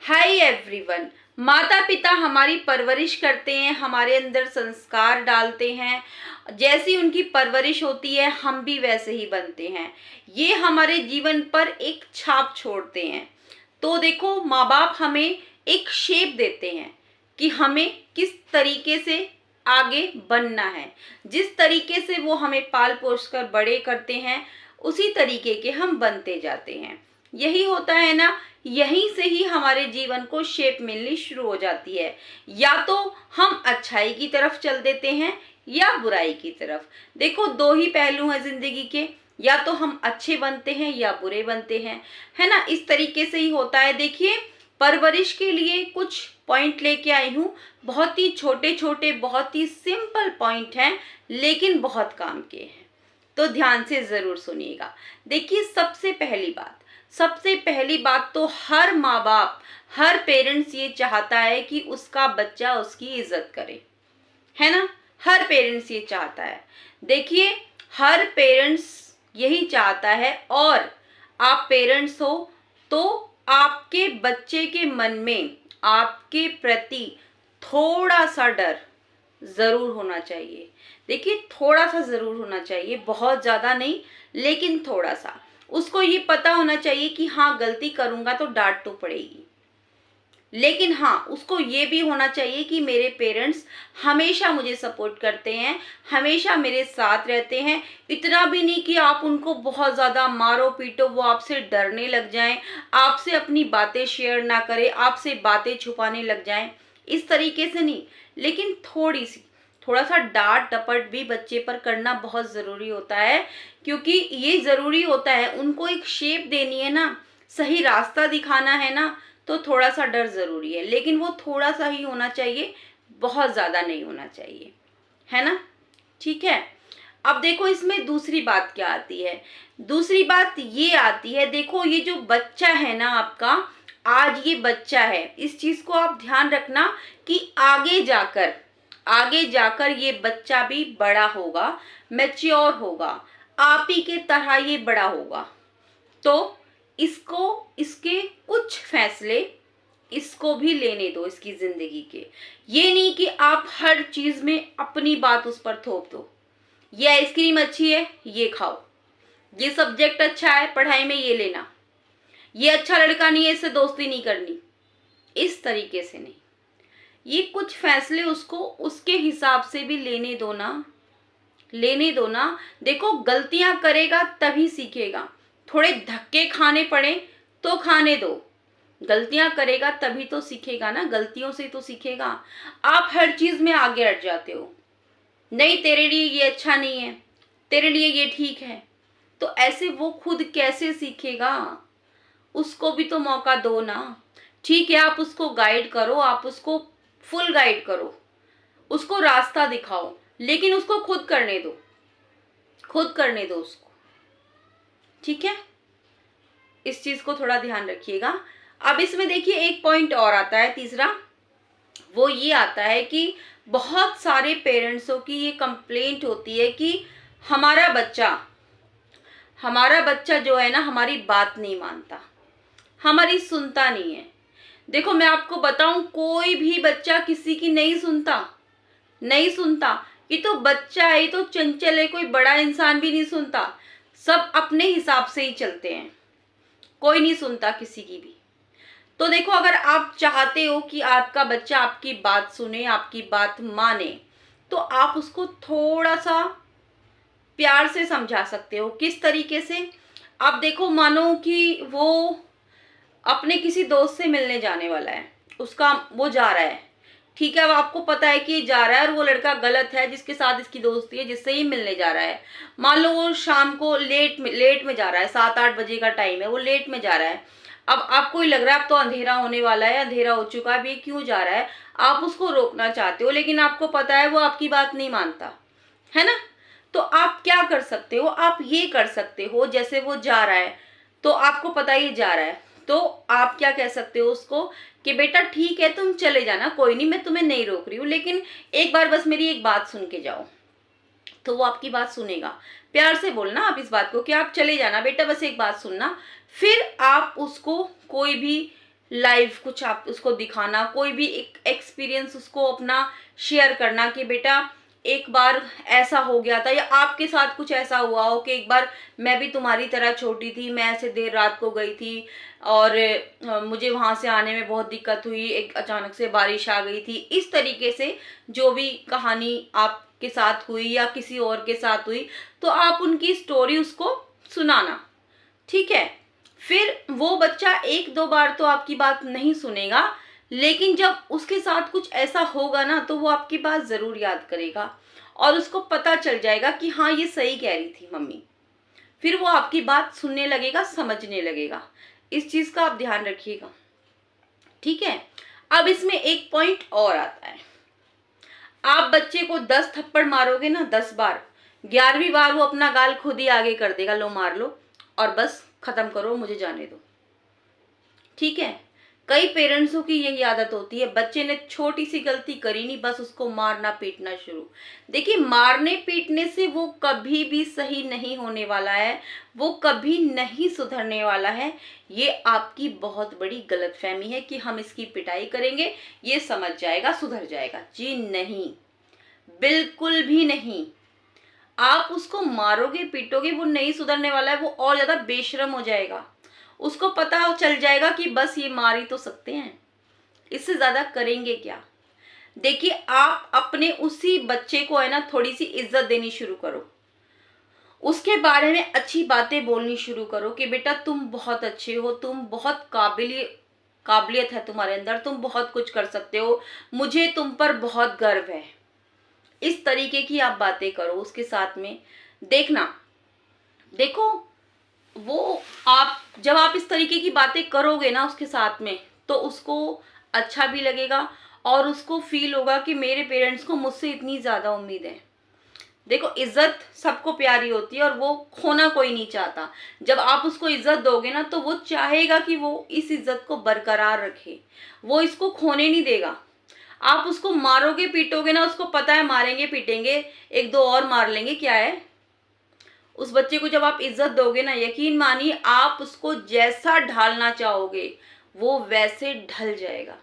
Hi everyone. माता पिता हमारी परवरिश करते हैं, हमारे अंदर संस्कार डालते हैं। जैसी उनकी परवरिश होती है हम भी वैसे ही बनते हैं। ये हमारे जीवन पर एक छाप छोड़ते हैं। तो देखो, माँ बाप हमें एक शेप देते हैं कि हमें किस तरीके से आगे बनना है। जिस तरीके से वो हमें पाल पोस कर बड़े करते हैं उसी तरीके के हम बनते जाते हैं। यही होता है ना, यहीं से ही हमारे जीवन को शेप मिलनी शुरू हो जाती है। या तो हम अच्छाई की तरफ चल देते हैं या बुराई की तरफ। देखो, दो ही पहलू हैं जिंदगी के, या तो हम अच्छे बनते हैं या बुरे बनते हैं, है ना। इस तरीके से ही होता है। देखिए, परवरिश के लिए कुछ पॉइंट लेके आई हूँ। बहुत ही छोटे छोटे, बहुत ही सिंपल पॉइंट हैं, लेकिन बहुत काम के हैं। तो ध्यान से जरूर सुनिएगा। देखिए, सबसे पहली बात तो हर माँ बाप, हर पेरेंट्स ये चाहता है कि उसका बच्चा उसकी इज्जत करे, है ना। हर पेरेंट्स ये चाहता है। देखिए, हर पेरेंट्स यही चाहता है। और आप पेरेंट्स हो तो आपके बच्चे के मन में आपके प्रति थोड़ा सा डर जरूर होना चाहिए। देखिए, थोड़ा सा जरूर होना चाहिए, बहुत ज्यादा नहीं, लेकिन थोड़ा सा। उसको ये पता होना चाहिए कि हाँ, गलती करूंगा तो डांट तो पड़ेगी, लेकिन हाँ, उसको ये भी होना चाहिए कि मेरे पेरेंट्स हमेशा मुझे सपोर्ट करते हैं, हमेशा मेरे साथ रहते हैं। इतना भी नहीं कि आप उनको बहुत ज़्यादा मारो पीटो, वो आपसे डरने लग जाएं, आपसे अपनी बातें शेयर ना करें, आपसे बातें छुपाने लग जाएं, इस तरीके से नहीं। लेकिन थोड़ा सा डांट डपट भी बच्चे पर करना बहुत ज़रूरी होता है, क्योंकि ये ज़रूरी होता है। उनको एक शेप देनी है ना, सही रास्ता दिखाना है ना, तो थोड़ा सा डर जरूरी है, लेकिन वो थोड़ा सा ही होना चाहिए, बहुत ज्यादा नहीं होना चाहिए, है ना। ठीक है। अब देखो, इसमें दूसरी बात क्या आती है। दूसरी बात ये आती है, देखो, ये जो बच्चा है ना आपका, आज ये बच्चा है, इस चीज को आप ध्यान रखना कि आगे जाकर ये बच्चा भी बड़ा होगा, मैच्योर होगा, आप ही के तरह ये बड़ा होगा। तो इसके कुछ फैसले इसको भी लेने दो इसकी जिंदगी के। ये नहीं कि आप हर चीज में अपनी बात उस पर थोप दो। ये आइसक्रीम अच्छी है, ये खाओ। ये सब्जेक्ट अच्छा है, पढ़ाई में ये लेना। ये अच्छा लड़का नहीं है, इससे दोस्ती नहीं करनी। इस तरीके से नहीं, ये कुछ फैसले उसको उसके हिसाब से भी लेने दो ना। देखो, गलतियां करेगा तभी सीखेगा। थोड़े धक्के खाने पड़े तो खाने दो। गलतियां करेगा तभी तो सीखेगा ना, गलतियों से तो सीखेगा। आप हर चीज में आगे हट जाते हो, नहीं तेरे लिए ये अच्छा नहीं है, तेरे लिए ये ठीक है, तो ऐसे वो खुद कैसे सीखेगा। उसको भी तो मौका दो ना। ठीक है, आप उसको गाइड करो, आप उसको फुल गाइड करो, उसको रास्ता दिखाओ, लेकिन उसको खुद करने दो उसको। ठीक है, इस चीज को थोड़ा ध्यान रखिएगा। अब इसमें देखिए, एक पॉइंट और आता है, तीसरा। वो ये आता है कि बहुत सारे पेरेंट्सों की ये कंप्लेंट होती है कि हमारा बच्चा जो है ना, हमारी बात नहीं मानता, हमारी सुनता नहीं है। देखो, मैं आपको बताऊं, कोई भी बच्चा किसी की नहीं सुनता। ये तो बच्चा है, ये तो चंचल है, कोई बड़ा इंसान भी नहीं सुनता। सब अपने हिसाब से ही चलते हैं, कोई नहीं सुनता किसी की भी। तो देखो, अगर आप चाहते हो कि आपका बच्चा आपकी बात सुने, आपकी बात माने, तो आप उसको थोड़ा सा प्यार से समझा सकते हो। किस तरीके से? आप देखो, मानो कि वो अपने किसी दोस्त से मिलने जाने वाला है, वो जा रहा है, ठीक है। अब आपको पता है कि ये जा रहा है और वो लड़का गलत है जिसके साथ इसकी दोस्ती है, जिससे ही मिलने जा रहा है। मान लो वो शाम को लेट में जा रहा है, 7-8 बजे का टाइम है, वो लेट में जा रहा है। अब आपको ही लग रहा है अब तो अंधेरा होने वाला है, अंधेरा हो चुका है, अब ये क्यों जा रहा है। आप उसको रोकना चाहते हो, लेकिन आपको पता है वो आपकी बात नहीं मानता, है ना। तो आप क्या कर सकते हो, आप ये कर सकते हो, जैसे वो जा रहा है तो आपको पता ही जा रहा है, तो आप क्या कह सकते हो उसको कि बेटा ठीक है, तुम चले जाना, कोई नहीं, मैं तुम्हें नहीं रोक रही हूँ, लेकिन एक बार बस मेरी एक बात सुन के जाओ। तो वो आपकी बात सुनेगा। प्यार से बोलना आप इस बात को कि आप चले जाना बेटा, बस एक बात सुनना। फिर आप उसको कोई भी लाइव कुछ आप उसको दिखाना, कोई भी एक एक्सपीरियंस उसको अपना शेयर करना कि बेटा एक बार ऐसा हो गया था, या आपके साथ कुछ ऐसा हुआ हो कि एक बार मैं भी तुम्हारी तरह छोटी थी, मैं ऐसे देर रात को गई थी और मुझे वहां से आने में बहुत दिक्कत हुई, एक अचानक से बारिश आ गई थी। इस तरीके से जो भी कहानी आपके साथ हुई या किसी और के साथ हुई, तो आप उनकी स्टोरी उसको सुनाना, ठीक है। फिर वो बच्चा एक दो बार तो आपकी बात नहीं सुनेगा, लेकिन जब उसके साथ कुछ ऐसा होगा ना, तो वो आपकी बात जरूर याद करेगा और उसको पता चल जाएगा कि हाँ ये सही कह रही थी मम्मी। फिर वो आपकी बात सुनने लगेगा, समझने लगेगा। इस चीज का आप ध्यान रखिएगा, ठीक है। अब इसमें एक पॉइंट और आता है। आप बच्चे को 10 थप्पड़ मारोगे ना, 10 बार, 11वीं बार वो अपना गाल खुद ही आगे कर देगा, लो मार लो और बस खत्म करो, मुझे जाने दो, ठीक है। कई पेरेंट्सों की यही आदत होती है, बच्चे ने छोटी सी गलती करी नहीं, बस उसको मारना पीटना शुरू। देखिए, मारने पीटने से वो कभी भी सही नहीं होने वाला है, वो कभी नहीं सुधरने वाला है। ये आपकी बहुत बड़ी गलतफहमी है कि हम इसकी पिटाई करेंगे ये समझ जाएगा, सुधर जाएगा। जी नहीं, बिल्कुल भी नहीं। आप उसको मारोगे पीटोगे, वो नहीं सुधरने वाला है, वो और ज्यादा बेशरम हो जाएगा। उसको पता चल जाएगा कि बस ये मार ही तो सकते हैं, इससे ज्यादा करेंगे क्या। देखिए, आप अपने उसी बच्चे को है ना थोड़ी सी इज्जत देनी शुरू करो, उसके बारे में अच्छी बातें बोलनी शुरू करो कि बेटा तुम बहुत अच्छे हो, तुम बहुत काबिलियत है तुम्हारे अंदर, तुम बहुत कुछ कर सकते हो, मुझे तुम पर बहुत गर्व है। इस तरीके की आप बातें करो उसके साथ में। देखना, देखो, वो आप जब आप इस तरीके की बातें करोगे ना उसके साथ में, तो उसको अच्छा भी लगेगा और उसको फील होगा कि मेरे पेरेंट्स को मुझसे इतनी ज्यादा उम्मीद है। देखो, इज्जत सबको प्यारी होती है और वो खोना कोई नहीं चाहता। जब आप उसको इज्जत दोगे ना, तो वो चाहेगा कि वो इस इज्जत को बरकरार रखे, वो इसको खोने नहीं देगा। आप उसको मारोगे पीटोगे ना, उसको पता है मारेंगे पीटेंगे, एक दो और मार लेंगे, क्या है। उस बच्चे को जब आप इज्जत दोगे ना, यकीन मानिए आप उसको जैसा ढालना चाहोगे वो वैसे ढल जाएगा,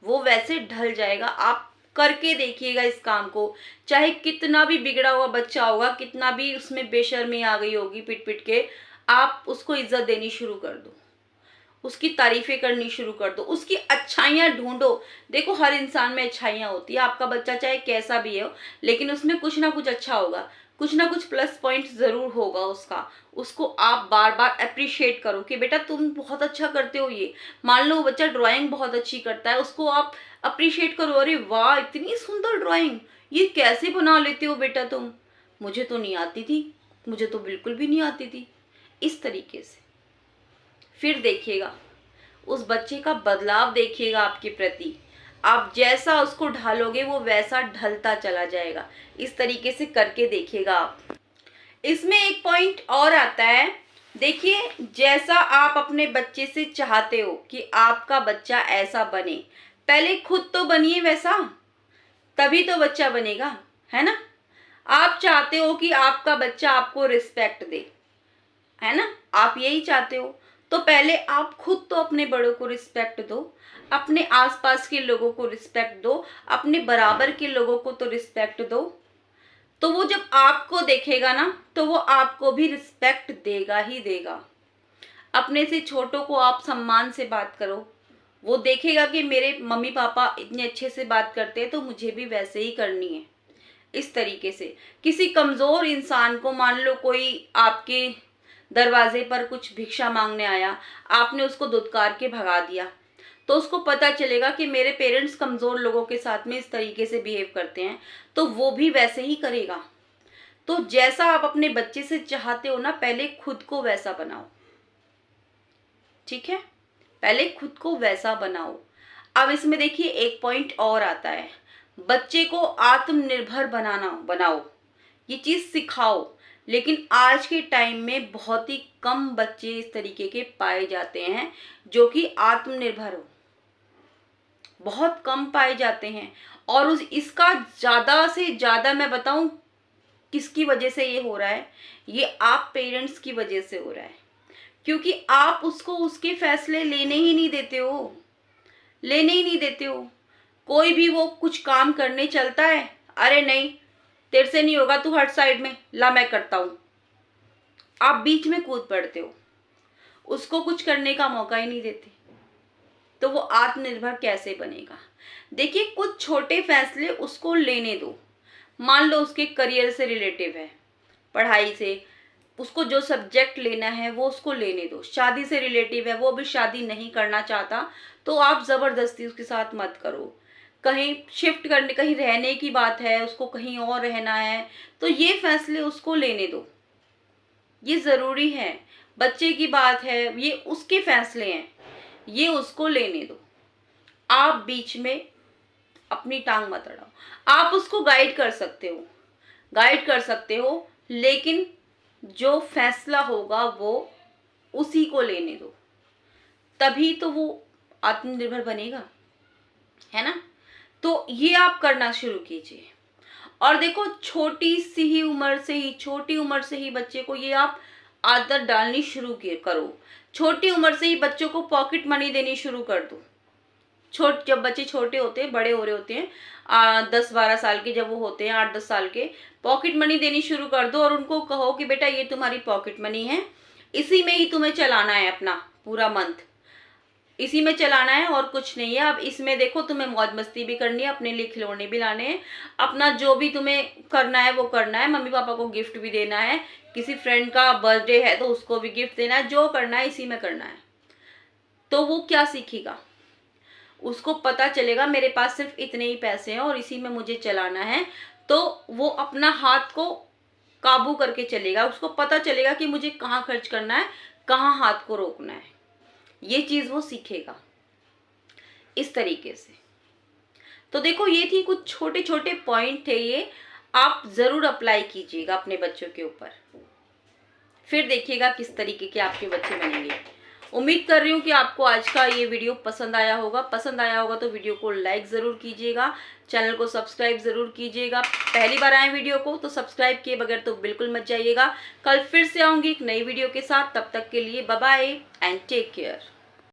वो वैसे ढल जाएगा। आप करके देखिएगा इस काम को, चाहे कितना भी बिगड़ा हुआ बच्चा होगा, कितना भी उसमें बेशर्मी आ गई होगी पिट पिट के, आप उसको इज्जत देनी शुरू कर दो, उसकी तारीफें करनी शुरू कर दो, उसकी अच्छाइयाँ ढूंढो। देखो, हर इंसान में अच्छाइयाँ होती है, आपका बच्चा चाहे कैसा भी हो, लेकिन उसमें कुछ ना कुछ अच्छा होगा, कुछ ना कुछ प्लस पॉइंट जरूर होगा उसका। उसको आप बार बार अप्रिशिएट करो कि बेटा तुम बहुत अच्छा करते हो ये। मान लो बच्चा ड्राइंग बहुत अच्छी करता है, उसको आप अप्रिशिएट करो, अरे वाह इतनी सुंदर ड्राइंग, ये कैसे बना लेते हो बेटा तुम, मुझे तो नहीं आती थी, मुझे तो बिल्कुल भी नहीं आती थी। इस तरीके से फिर देखिएगा उस बच्चे का बदलाव, देखिएगा आपके प्रति। आप जैसा उसको ढालोगे वो वैसा ढलता चला जाएगा। इस तरीके से करके देखिएगा आप। इसमें एक पॉइंट और आता है। देखिए, जैसा आप अपने बच्चे से चाहते हो कि आपका बच्चा ऐसा बने, पहले खुद तो बनिए वैसा, तभी तो बच्चा बनेगा, है ना। आप चाहते हो कि आपका बच्चा आपको रिस्पेक्ट दे, है ना, आप यही चाहते हो, तो पहले आप खुद तो अपने बड़ों को रिस्पेक्ट दो, अपने आसपास के लोगों को रिस्पेक्ट दो, अपने बराबर के लोगों को तो रिस्पेक्ट दो। तो वो जब आपको देखेगा ना, तो वो आपको भी रिस्पेक्ट देगा ही देगा। अपने से छोटों को आप सम्मान से बात करो, वो देखेगा कि मेरे मम्मी पापा इतने अच्छे से बात करते हैं, तो मुझे भी वैसे ही करनी है। इस तरीके से किसी कमजोर इंसान को, मान लो कोई आपके दरवाजे पर कुछ भिक्षा मांगने आया, आपने उसको धुतकार के भगा दिया, तो उसको पता चलेगा कि मेरे पेरेंट्स कमजोर लोगों के साथ में इस तरीके से बिहेव करते हैं, तो वो भी वैसे ही करेगा। तो जैसा आप अपने बच्चे से चाहते हो ना, पहले खुद को वैसा बनाओ, ठीक है, पहले खुद को वैसा बनाओ। अब इसमें देखिए एक पॉइंट और आता है, बच्चे को आत्मनिर्भर बनाओ, ये चीज सिखाओ। लेकिन आज के टाइम में बहुत ही कम बच्चे इस तरीके के पाए जाते हैं जो कि आत्मनिर्भर हो, बहुत कम पाए जाते हैं। और इसका ज्यादा से ज्यादा मैं बताऊं किसकी वजह से ये हो रहा है, ये आप पेरेंट्स की वजह से हो रहा है। क्योंकि आप उसको उसके फैसले लेने ही नहीं देते हो, लेने ही नहीं देते हो। कोई भी वो कुछ काम करने चलता है, अरे नहीं तेरे से नहीं होगा, तू हट साइड में, ला मैं करता हूं। आप बीच में कूद पड़ते हो, उसको कुछ करने का मौका ही नहीं देते, तो वो आत्मनिर्भर कैसे बनेगा। देखिए कुछ छोटे फैसले उसको लेने दो। मान लो उसके करियर से रिलेटिव है, पढ़ाई से, उसको जो सब्जेक्ट लेना है वो उसको लेने दो। शादी से रिलेटिव है, वो भी शादी नहीं करना चाहता, तो आप जबरदस्ती उसके साथ मत करो। कहीं शिफ्ट करने, कहीं रहने की बात है, उसको कहीं और रहना है, तो ये फैसले उसको लेने दो, ये जरूरी है। बच्चे की बात है, ये उसके फैसले हैं, ये उसको लेने दो। आप बीच में अपनी टांग मत अड़ाओ। आप उसको गाइड कर सकते हो, गाइड कर सकते हो, लेकिन जो फैसला होगा वो उसी को लेने दो, तभी तो वो आत्मनिर्भर बनेगा, है ना। तो ये आप करना शुरू कीजिए। और देखो छोटी सी ही उम्र से ही, छोटी उम्र से ही बच्चे को ये आप आदत डालनी शुरू करो। छोटी उम्र से ही बच्चों को पॉकेट मनी देनी शुरू कर दो। जब बच्चे छोटे होते हैं, बड़े हो रहे होते हैं, 10-12 साल के जब वो होते हैं, 8-10 साल के, पॉकेट मनी देनी शुरू कर दो और उनको कहो कि बेटा ये तुम्हारी पॉकेट मनी है, इसी में ही तुम्हें चलाना है अपना पूरा मंथ, इसी में चलाना है और कुछ नहीं है। अब इसमें देखो तुम्हें मौज मस्ती भी करनी है, अपने लिए खिलौने भी लाने हैं, अपना जो भी तुम्हें करना है वो करना है, मम्मी पापा को गिफ्ट भी देना है, किसी फ्रेंड का बर्थडे है तो उसको भी गिफ्ट देना है, जो करना है इसी में करना है। तो वो क्या सीखेगा, उसको पता चलेगा मेरे पास सिर्फ इतने ही पैसे हैं और इसी में मुझे चलाना है, तो वो अपना हाथ को काबू करके चलेगा। उसको पता चलेगा कि मुझे कहाँ खर्च करना है, कहाँ हाथ को रोकना है, ये चीज वो सीखेगा इस तरीके से। तो देखो ये थी कुछ छोटे छोटे पॉइंट थे, ये आप जरूर अप्लाई कीजिएगा अपने बच्चों के ऊपर, फिर देखिएगा किस तरीके के आपके बच्चे बनेंगे। उम्मीद कर रही हूँ कि आपको आज का ये वीडियो पसंद आया होगा। पसंद आया होगा तो वीडियो को लाइक ज़रूर कीजिएगा, चैनल को सब्सक्राइब ज़रूर कीजिएगा। पहली बार आए वीडियो को तो सब्सक्राइब किए बगैर तो बिल्कुल मत जाइएगा। कल फिर से आऊँगी एक नई वीडियो के साथ, तब तक के लिए bye bye and take care.